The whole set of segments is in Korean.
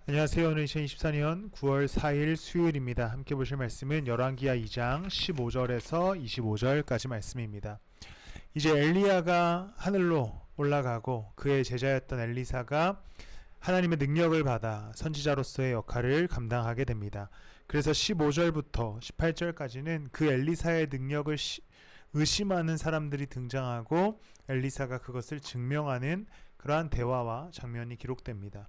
안녕하세요. 오늘 2024년 9월 4일 수요일입니다. 함께 보실 말씀은 열왕기하 2장 15절에서 25절까지 말씀입니다. 이제 엘리야가 하늘로 올라가고 그의 제자였던 엘리사가 하나님의 능력을 받아 선지자로서의 역할을 감당하게 됩니다. 그래서 15절부터 18절까지는 그 엘리사의 능력을 의심하는 사람들이 등장하고 엘리사가 그것을 증명하는 그러한 대화와 장면이 기록됩니다.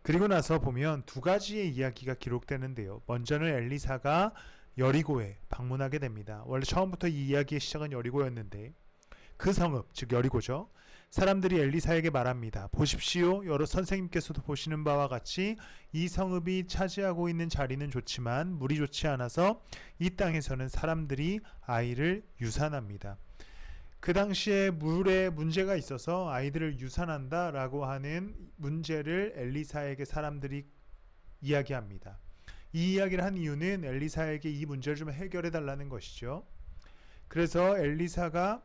그리고 나서 보면 두 가지의 이야기가 기록되는데요. 먼저는 엘리사가 여리고에 방문하게 됩니다. 원래 처음부터 이 이야기의 시작은 여리고였는데 그 성읍, 즉 여리고죠. 사람들이 엘리사에게 말합니다. 보십시오. 여러 선생님께서도 보시는 바와 같이 이 성읍이 차지하고 있는 자리는 좋지만 물이 좋지 않아서 이 땅에서는 사람들이 아이를 유산합니다. 그 당시에 물에 문제가 있어서 아이들을 유산한다라고 하는 문제를 엘리사에게 사람들이 이야기합니다. 이 이야기를 한 이유는 엘리사에게 이 문제를 좀 해결해 달라는 것이죠. 그래서 엘리사가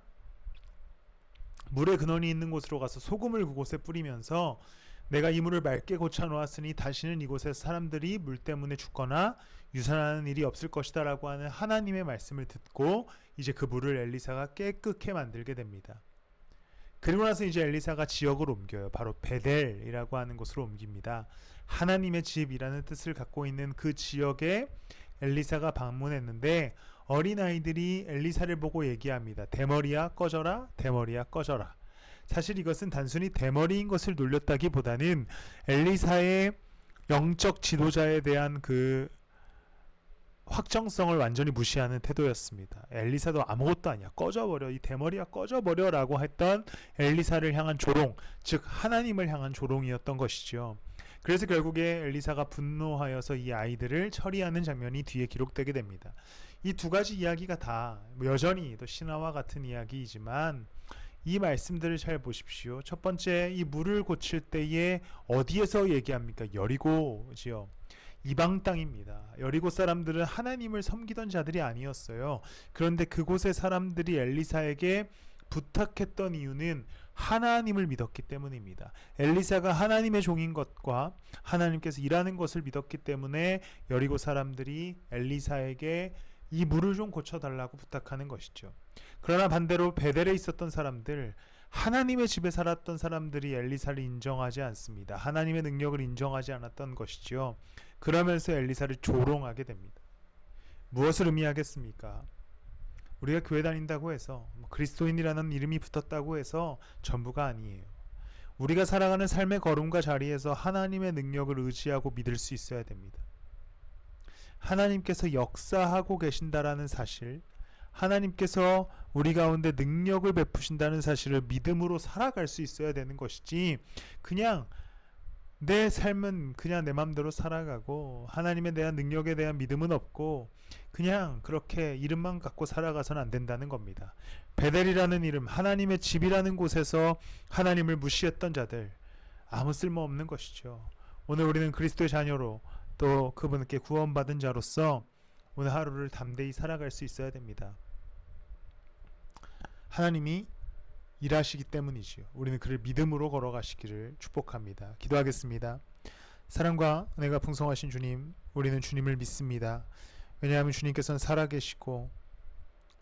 물의 근원이 있는 곳으로 가서 소금을 그곳에 뿌리면서 내가 이 물을 맑게 고쳐 놓았으니 다시는 이곳에서 사람들이 물 때문에 죽거나 유산하는 일이 없을 것이다 라고 하는 하나님의 말씀을 듣고 이제 그 물을 엘리사가 깨끗게 만들게 됩니다. 그리고 나서 이제 엘리사가 지역을 옮겨요. 바로 베델이라고 하는 곳으로 옮깁니다. 하나님의 집이라는 뜻을 갖고 있는 그 지역에 엘리사가 방문했는데 어린아이들이 엘리사를 보고 얘기합니다. 대머리야 꺼져라, 대머리야 꺼져라. 사실 이것은 단순히 대머리인 것을 놀렸다기보다는 엘리사의 영적 지도자에 대한 그 확정성을 완전히 무시하는 태도였습니다. 엘리사도 아무것도 아니야. 꺼져버려. 이 대머리야 꺼져버려 라고 했던 엘리사를 향한 조롱, 즉 하나님을 향한 조롱이었던 것이죠. 그래서 결국에 엘리사가 분노하여서 이 아이들을 처리하는 장면이 뒤에 기록되게 됩니다. 이 두 가지 이야기가 다 여전히 또 신화와 같은 이야기이지만 이 말씀들을 잘 보십시오. 첫 번째, 이 물을 고칠 때에 어디에서 얘기합니까? 여리고지요. 이방 땅입니다. 여리고 사람들은 하나님을 섬기던 자들이 아니었어요. 그런데 그곳의 사람들이 엘리사에게 부탁했던 이유는 하나님을 믿었기 때문입니다. 엘리사가 하나님의 종인 것과 하나님께서 일하는 것을 믿었기 때문에 여리고 사람들이 엘리사에게 이 물을 좀 고쳐달라고 부탁하는 것이죠. 그러나 반대로 베델에 있었던 사람들, 하나님의 집에 살았던 사람들이 엘리사를 인정하지 않습니다. 하나님의 능력을 인정하지 않았던 것이죠. 그러면서 엘리사를 조롱하게 됩니다. 무엇을 의미하겠습니까? 우리가 교회 다닌다고 해서 그리스도인이라는 이름이 붙었다고 해서 전부가 아니에요. 우리가 살아가는 삶의 걸음과 자리에서 하나님의 능력을 의지하고 믿을 수 있어야 됩니다. 하나님께서 역사하고 계신다라는 사실, 하나님께서 우리 가운데 능력을 베푸신다는 사실을 믿음으로 살아갈 수 있어야 되는 것이지, 그냥 내 삶은 그냥 내 맘대로 살아가고 하나님에 대한 능력에 대한 믿음은 없고 그냥 그렇게 이름만 갖고 살아가서는 안 된다는 겁니다. 베델이라는 이름, 하나님의 집이라는 곳에서 하나님을 무시했던 자들, 아무 쓸모없는 것이죠. 오늘 우리는 그리스도의 자녀로 또 그분께 구원받은 자로서 오늘 하루를 담대히 살아갈 수 있어야 됩니다. 하나님이 일하시기 때문이지요. 우리는 그를 믿음으로 걸어가시기를 축복합니다. 기도하겠습니다. 사랑과 은혜가 풍성하신 주님, 우리는 주님을 믿습니다. 왜냐하면 주님께서는 살아계시고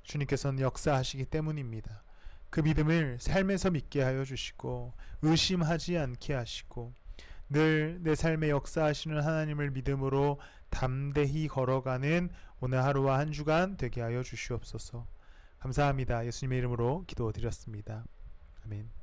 주님께서는 역사하시기 때문입니다. 그 믿음을 삶에서 믿게 하여 주시고 의심하지 않게 하시고 늘 내 삶에 역사하시는 하나님을 믿음으로 담대히 걸어가는 오늘 하루와 한 주간 되게 하여 주시옵소서. 감사합니다. 예수님의 이름으로 기도드렸습니다. 아멘.